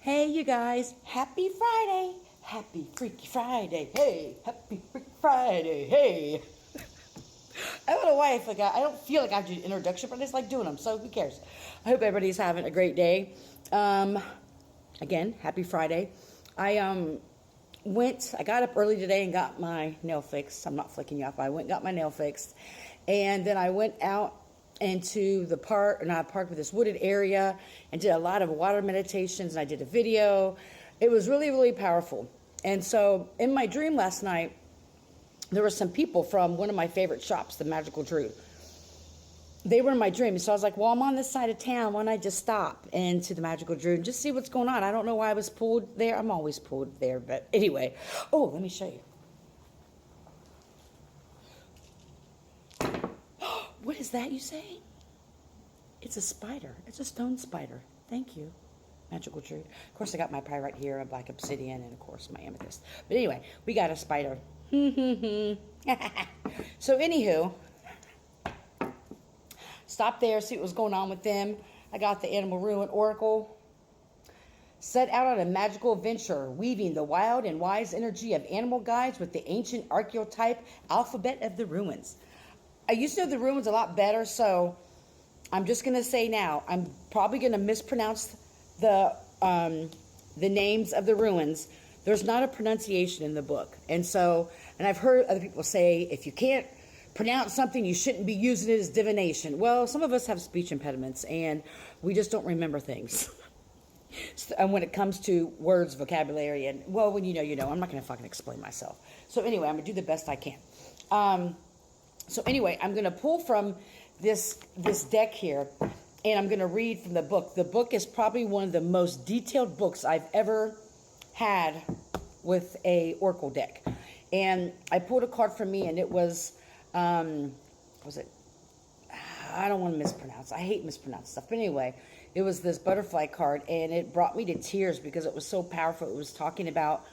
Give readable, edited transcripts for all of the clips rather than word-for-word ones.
Hey, you guys, happy Friday. Happy Freaky Friday. Hey, happy Freaky Friday. Hey. I don't know why I don't feel like I have to do an introduction, but I just like doing them, so who cares? I hope everybody's having a great day. Again, happy Friday. I got up early today and got my nail fixed. I'm not flicking you off, but I went and got my nail fixed. And then I went out into the park, or not a park, but this wooded area, and did a lot of water meditations, and I did a video. It was really, really powerful. And so in my dream last night, there were some people from one of my favorite shops, the Magical Druid. They were in my dream. So I was like, well, I'm on this side of town. Why don't I just stop into the Magical Druid and just see what's going on? I don't know why I was pulled there. I'm always pulled there, but anyway. Oh, let me show you. What is that you say? It's a spider. It's a stone spider. Thank you, Magical Druid. Of course, I got my pyrite here, a black obsidian, and of course my amethyst. But anyway, we got a spider. So anywho, stop there, see what was going on with them. I got the Animal Rune Oracle. Set out on a magical adventure, weaving the wild and wise energy of animal guides with the ancient archetype alphabet of the ruins. I used to know the ruins a lot better, so I'm just going to say now, I'm probably going to mispronounce the names of the ruins. There's not a pronunciation in the book. And I've heard other people say, if you can't pronounce something, you shouldn't be using it as divination. Well, some of us have speech impediments, and we just don't remember things. And when it comes to words, vocabulary, and, well, when you know, you know. I'm not going to fucking explain myself. So anyway, I'm going to do the best I can. So anyway, I'm going to pull from this deck here, and I'm going to read from the book. The book is probably one of the most detailed books I've ever had with a oracle deck. And I pulled a card from me, and it was I don't want to mispronounce. I hate mispronounced stuff. But anyway, it was this butterfly card, and it brought me to tears because it was so powerful. It was talking about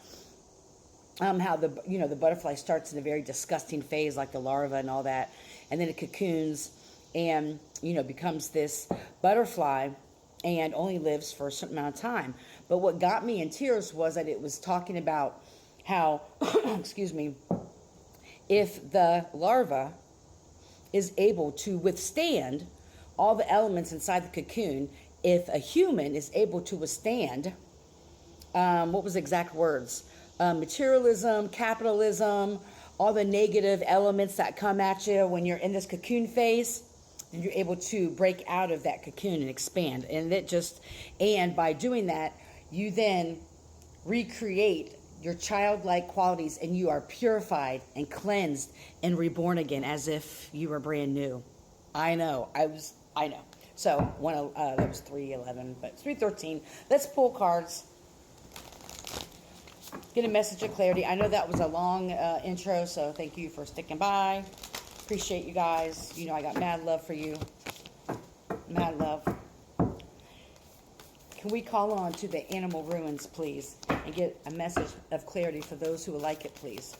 how the butterfly starts in a very disgusting phase, like the larva and all that, and then it cocoons and becomes this butterfly and only lives for a certain amount of time. But what got me in tears was that it was talking about how excuse me, if the larva is able to withstand all the elements inside the cocoon, if a human is able to withstand what was the exact words? Materialism, capitalism, all the negative elements that come at you when you're in this cocoon phase, and you're able to break out of that cocoon and expand. And by doing that, you then recreate your childlike qualities, and you are purified and cleansed and reborn again as if you were brand new. I know. So that was 311, but 313. Let's pull cards. Get a message of clarity. I know that was a long intro, so thank you for sticking by. Appreciate you guys. I got mad love for you. Mad love. Can we call on to the Animal Ruins, please, and get a message of clarity for those who would like it, please?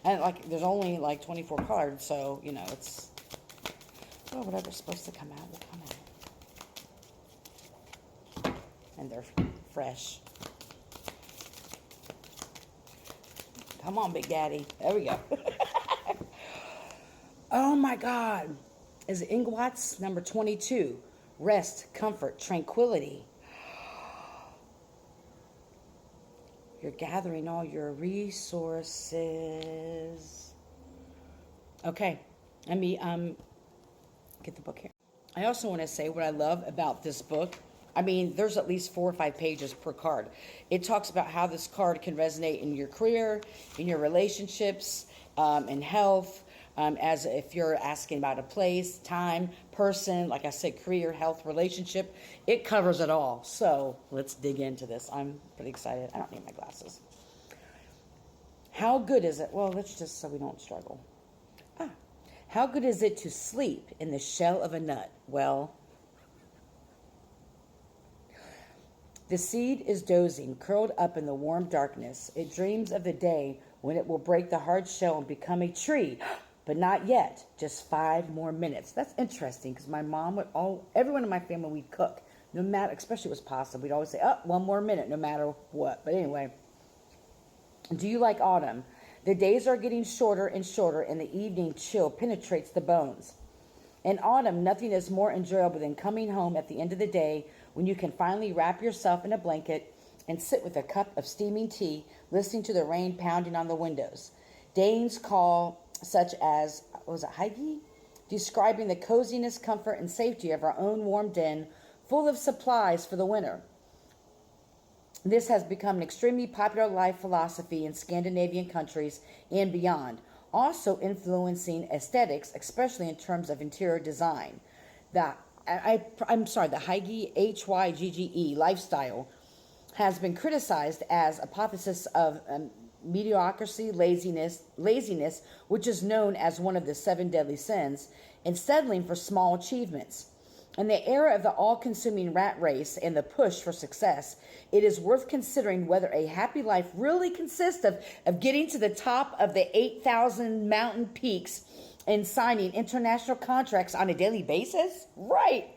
And there's only 24 cards, so it's whatever's supposed to come out will come out. And they're fresh. Come on, Big Daddy. There we go. Oh my God. Is it Ingwatts number 22? Rest, comfort, tranquility. You're gathering all your resources. Okay. Let me get the book here. I also want to say what I love about this book. I mean, there's at least 4 or 5 pages per card. It talks about how this card can resonate in your career, in your relationships, in health, as if you're asking about a place, time, person, like I said, career, health, relationship. It covers it all. So let's dig into this. I'm pretty excited. I don't need my glasses. How good is it? Well, let's just so we don't struggle. How good is it to sleep in the shell of a nut? Well, the seed is dozing, curled up in the warm darkness. It dreams of the day when it will break the hard shell and become a tree. But not yet. Just 5 more minutes. That's interesting because my mom everyone in my family, we'd cook. No matter, especially with pasta, we'd always say, oh, 1 more minute, no matter what. But anyway, do you like autumn? The days are getting shorter and shorter, and the evening chill penetrates the bones. In autumn, nothing is more enjoyable than coming home at the end of the day when you can finally wrap yourself in a blanket and sit with a cup of steaming tea, listening to the rain pounding on the windows. Danes call such as, was it Heige? Describing the coziness, comfort, and safety of our own warm den, full of supplies for the winter. This has become an extremely popular life philosophy in Scandinavian countries and beyond, also influencing aesthetics, especially in terms of interior design. The Hygge, Hygge lifestyle has been criticized as a hypothesis of mediocrity, laziness, which is known as one of the 7 deadly sins, and settling for small achievements. In the era of the all-consuming rat race and the push for success, it is worth considering whether a happy life really consists of getting to the top of the 8,000 mountain peaks and signing international contracts on a daily basis? Right.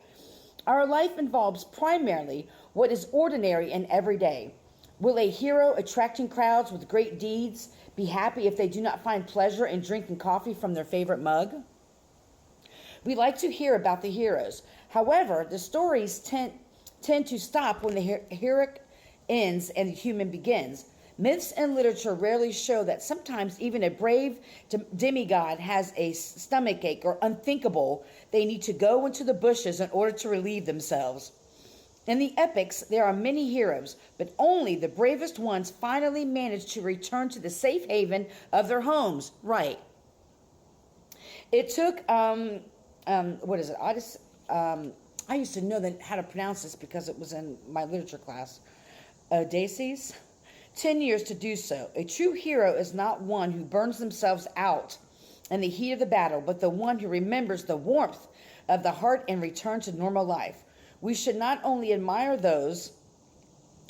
Our life involves primarily what is ordinary and everyday. Will a hero attracting crowds with great deeds be happy if they do not find pleasure in drinking coffee from their favorite mug? We like to hear about the heroes. However, the stories tend to stop when the heroic ends and the human begins. Myths and literature rarely show that sometimes even a brave demigod has a stomachache or unthinkable. They need to go into the bushes in order to relieve themselves. In the epics, there are many heroes, but only the bravest ones finally manage to return to the safe haven of their homes. Right. It took, what is it? I used to know how to pronounce this because it was in my literature class. Odysseus. 10 years to do so. A true hero is not one who burns themselves out in the heat of the battle, but the one who remembers the warmth of the heart and returns to normal life. We should not only admire those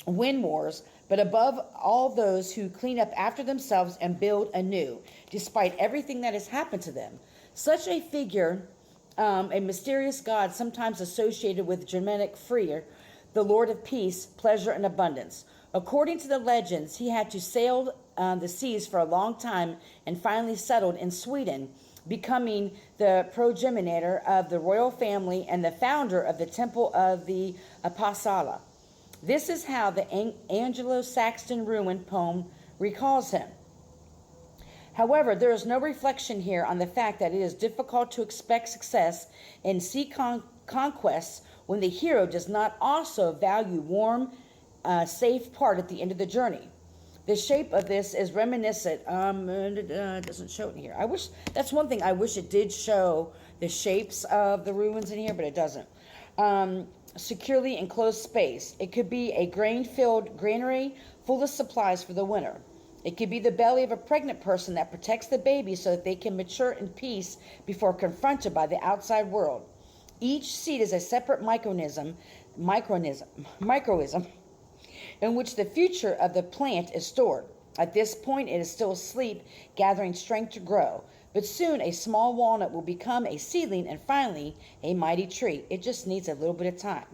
win wars, but above all those who clean up after themselves and build anew, despite everything that has happened to them. Such a figure, a mysterious god sometimes associated with Germanic Freyr, the Lord of peace, pleasure, and abundance. According to the legends, he had to sail the seas for a long time and finally settled in Sweden, becoming the progenitor of the royal family and the founder of the Temple of the Apostala. This is how the Anglo-Saxon rune poem recalls him. However, there is no reflection here on the fact that it is difficult to expect success in sea conquests when the hero does not also value warm, safe part at the end of the journey. The shape of this is reminiscent. It doesn't show it in here. I wish, that's one thing, I wish it did show the shapes of the ruins in here, but it doesn't. Securely enclosed space. It could be a grain-filled granary full of supplies for the winter. It could be the belly of a pregnant person that protects the baby so that they can mature in peace before confronted by the outside world. Each seed is a separate microism in which the future of the plant is stored. At this point, it is still asleep, gathering strength to grow. But soon, a small walnut will become a seedling and finally, a mighty tree. It just needs a little bit of time.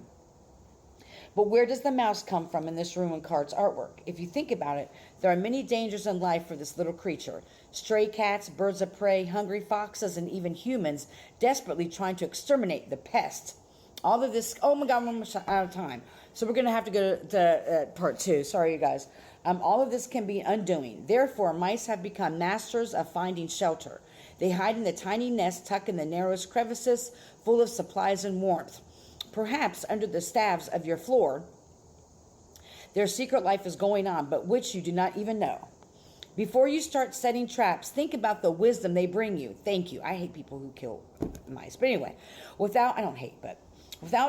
But where does the mouse come from in this rune card's artwork? If you think about it, there are many dangers in life for this little creature. Stray cats, birds of prey, hungry foxes, and even humans desperately trying to exterminate the pest. All of this, oh my God, we're almost out of time. So we're going to have to go to part 2. Sorry, you guys. All of this can be undoing. Therefore, mice have become masters of finding shelter. They hide in the tiny nests tucked in the narrowest crevices, full of supplies and warmth. Perhaps under the staves of your floor, their secret life is going on, but which you do not even know. Before you start setting traps, think about the wisdom they bring you. Thank you. I hate people who kill mice. But anyway, without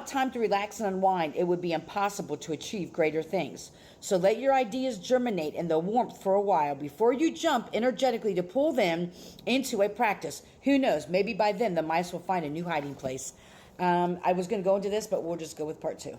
time to relax and unwind, it would be impossible to achieve greater things. So let your ideas germinate in the warmth for a while before you jump energetically to pull them into a practice. Who knows? Maybe by then the mice will find a new hiding place. I was going to go into this, but we'll just go with part 2.